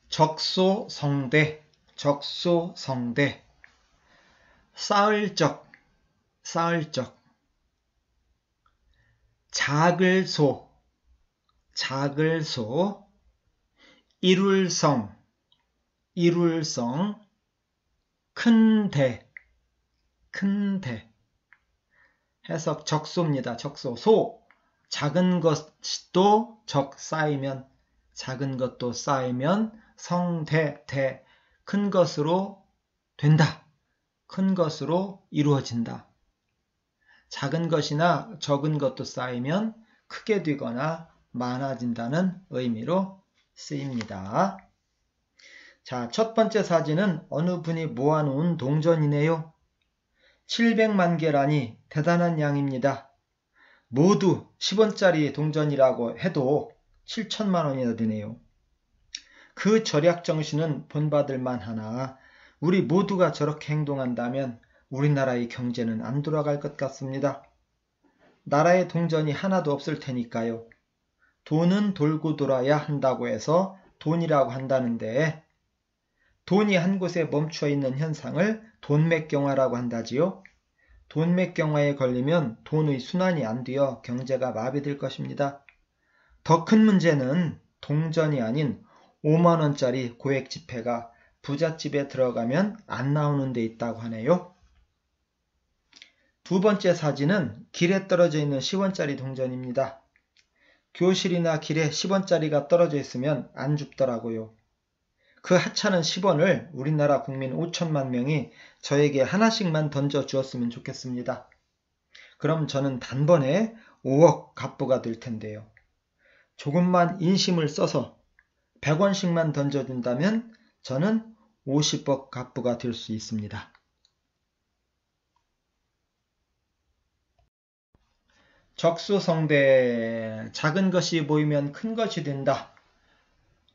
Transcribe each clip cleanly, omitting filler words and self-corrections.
적소성대, 적소성대. 쌓을적, 쌓을적. 작을소, 작을소. 이룰성, 이룰성. 큰대, 큰대. 해석 적소입니다. 적소. 소. 작은 것도 적 쌓이면, 작은 것도 쌓이면 성대, 대. 큰 것으로 된다. 큰 것으로 이루어진다. 작은 것이나 적은 것도 쌓이면 크게 되거나 많아진다는 의미로 쓰입니다. 자, 첫 번째 사진은 어느 분이 모아놓은 동전이네요. 700만 개라니 대단한 양입니다. 모두 10원짜리 동전이라고 해도 7천만 원이나 되네요. 그 절약 정신은 본받을 만하나 우리 모두가 저렇게 행동한다면 우리나라의 경제는 안 돌아갈 것 같습니다. 나라에 동전이 하나도 없을 테니까요. 돈은 돌고 돌아야 한다고 해서 돈이라고 한다는데 돈이 한 곳에 멈춰 있는 현상을 돈맥경화라고 한다지요. 돈맥경화에 걸리면 돈의 순환이 안 되어 경제가 마비될 것입니다. 더 큰 문제는 동전이 아닌 5만원짜리 고액 지폐가 부잣집에 들어가면 안 나오는 데 있다고 하네요. 두 번째 사진은 길에 떨어져 있는 10원짜리 동전입니다. 교실이나 길에 10원짜리가 떨어져 있으면 안 줍더라고요. 그 하찮은 10원을 우리나라 국민 5천만 명이 저에게 하나씩만 던져 주었으면 좋겠습니다. 그럼 저는 단번에 5억 갑부가 될 텐데요. 조금만 인심을 써서 100원씩만 던져준다면 저는 50억 갑부가 될 수 있습니다. 적소성대, 작은 것이 모이면 큰 것이 된다.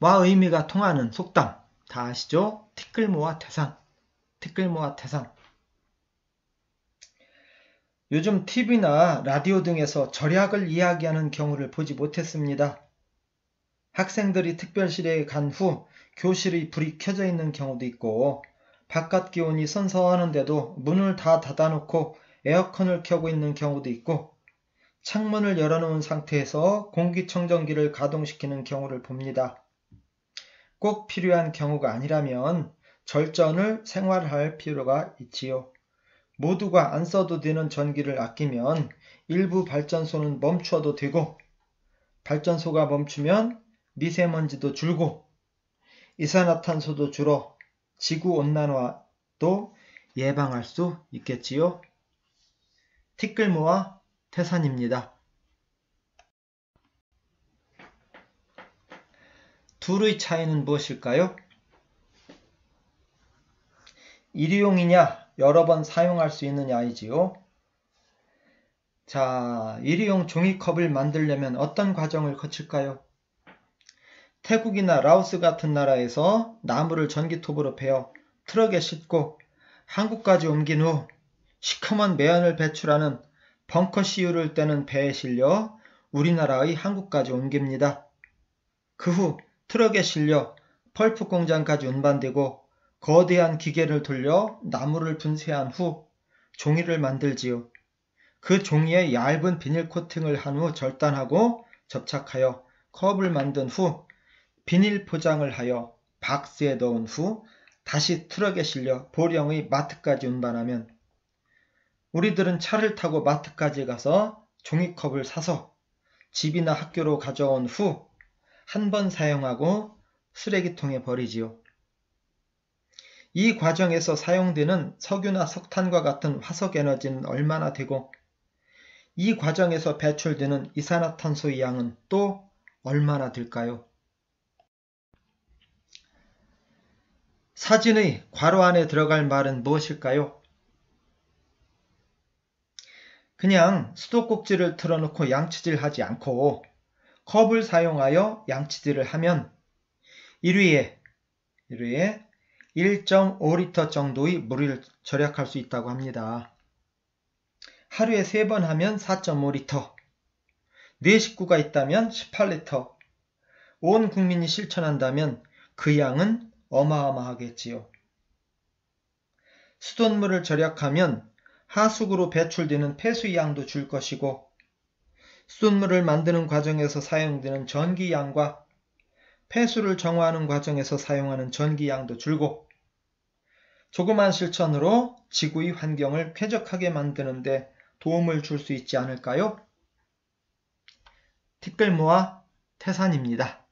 와 의미가 통하는 속담 다 아시죠? 티끌모아 태산, 티끌모아 태산. 요즘 TV나 라디오 등에서 절약을 이야기하는 경우를 보지 못했습니다. 학생들이 특별실에 간 후 교실의 불이 켜져 있는 경우도 있고 바깥 기온이 선선한데도 문을 다 닫아놓고 에어컨을 켜고 있는 경우도 있고 창문을 열어놓은 상태에서 공기청정기를 가동시키는 경우를 봅니다. 꼭 필요한 경우가 아니라면 절전을 생활할 필요가 있지요. 모두가 안 써도 되는 전기를 아끼면 일부 발전소는 멈춰도 되고 발전소가 멈추면 미세먼지도 줄고 이산화탄소도 줄어 지구온난화도 예방할 수 있겠지요. 티끌모아 태산입니다. 둘의 차이는 무엇일까요? 일회용이냐 여러 번 사용할 수 있느냐이지요. 자, 일회용 종이컵을 만들려면 어떤 과정을 거칠까요? 태국이나 라오스 같은 나라에서 나무를 전기톱으로 베어 트럭에 싣고 한국까지 옮긴 후 시커먼 매연을 배출하는 벙커CU를 떼는 배에 실려 우리나라의 한국까지 옮깁니다. 그 후 트럭에 실려 펄프 공장까지 운반되고 거대한 기계를 돌려 나무를 분쇄한 후 종이를 만들지요. 그 종이에 얇은 비닐 코팅을 한 후 절단하고 접착하여 컵을 만든 후 비닐 포장을 하여 박스에 넣은 후 다시 트럭에 실려 보령의 마트까지 운반하면 우리들은 차를 타고 마트까지 가서 종이컵을 사서 집이나 학교로 가져온 후 한 번 사용하고 쓰레기통에 버리지요. 이 과정에서 사용되는 석유나 석탄과 같은 화석에너지는 얼마나 되고 이 과정에서 배출되는 이산화탄소의 양은 또 얼마나 될까요? 사진의 괄호 안에 들어갈 말은 무엇일까요? 그냥 수도꼭지를 틀어놓고 양치질하지 않고 컵을 사용하여 양치질을 하면 1회에 1.5리터 정도의 물을 절약할 수 있다고 합니다. 하루에 3번 하면 4.5리터, 4식구가 있다면 18리터, 온 국민이 실천한다면 그 양은 어마어마하겠지요. 수돗물을 절약하면 하수구로 배출되는 폐수의 양도 줄 것이고 수돗물을 만드는 과정에서 사용되는 전기양과 폐수를 정화하는 과정에서 사용하는 전기양도 줄고 조그만 실천으로 지구의 환경을 쾌적하게 만드는 데 도움을 줄 수 있지 않을까요? 티끌모아 태산입니다.